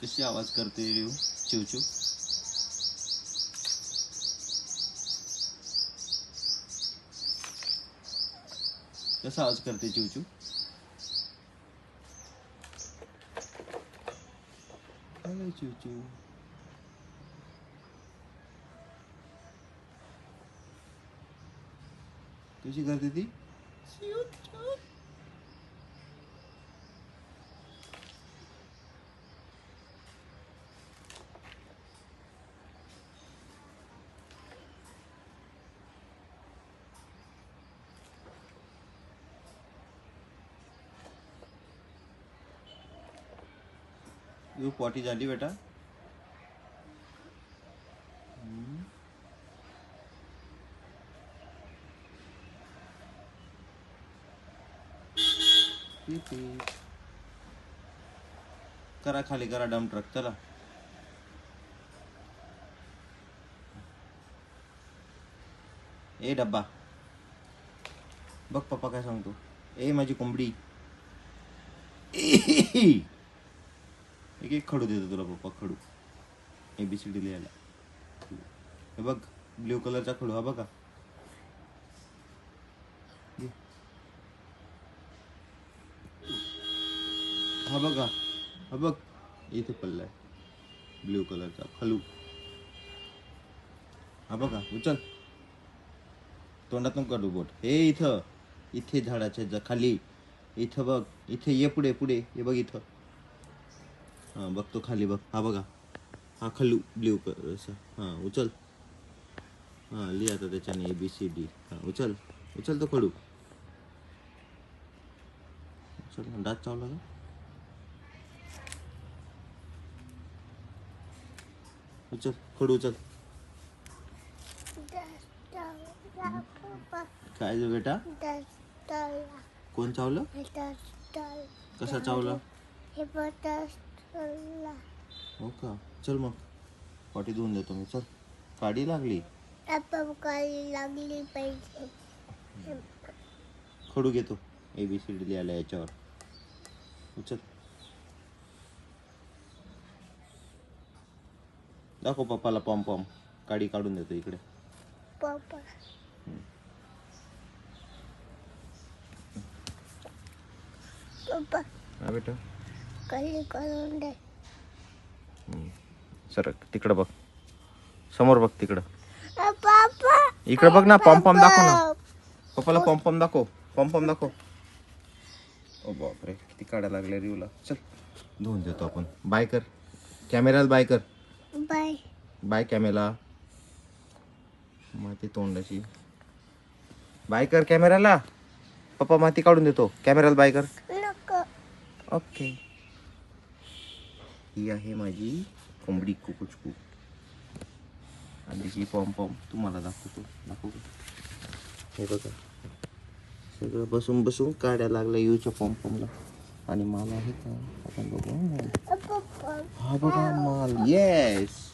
कशी आवाज करते रिव चिवचू? कसा आवाज करते चिवचू? हॅलो चिवचू. कशी करते ती? यू पॉटी झाली बेटा? करा खाली करा डंप ट्रक चला. ए डब्बा बघ पप्पा काय सांगतो. ए माझी कोंबडी. एक एक खडू देतो तुला पप्पा. खडू ABCD लिहायला. हे बघ ब्ल्यू कलरचा खडू हा बघा. हा बघा हा बघ इथे पडलाय ब्ल्यू कलरचा खडू. हा बघा उचल. तोंडातून काढू बोट. हे इथं इथे झाडाच्या खाली इथं बघ. इथे ये पुढे पुढे हे बघ इथं. हा बघ तो खाली बघ. हा बघा हा खल्लू ब्ल्यू कलरचा. हा उचल. हा लिहा आता त्याच्याने ABCD. हा उचल उचल तो खडू. उचल. दात चावला का? उचल खडू उचल. काय जो बेटा? कोण चावलं? कसा चावला? हो का? चल मग पाठी धुवून देतो मी. चल. काडी लागली. खडू घेतो ABCD लिहायला याच्यावर. उचल. दाखव पप्पाला पॉम पॉम. काडी काढून देतो इकडे. हा बेटा सर तिकडं बघ. समोर बघ तिकडं. इकडं बघ ना. पॉम पॉम दाखव ना. पप्पाला पॉम पॉम दाखव. पॉम पॉम दाखव. ओ बापरे किती काढा लागल्या रिवला. चल धुवून देतो आपण. बाय कर कॅमेराला. बाय कर. Bye bye camera. माती तोंडाची. बाय कर कॅमेराला. पप्पा माती काढून देतो. कॅमेराला बाय कर. ओके. ही आहे माझी कोंबडी कुकुचकू. आणि ही पॉम पॉम तुम्हाला दाखवतो. दाखवू. हे बघा सगळं बसून बसून काढ्या लागल्या यूच्या पॉम पॉमला. आणि माल आहे का आपण बघू. हा बघा माल. येस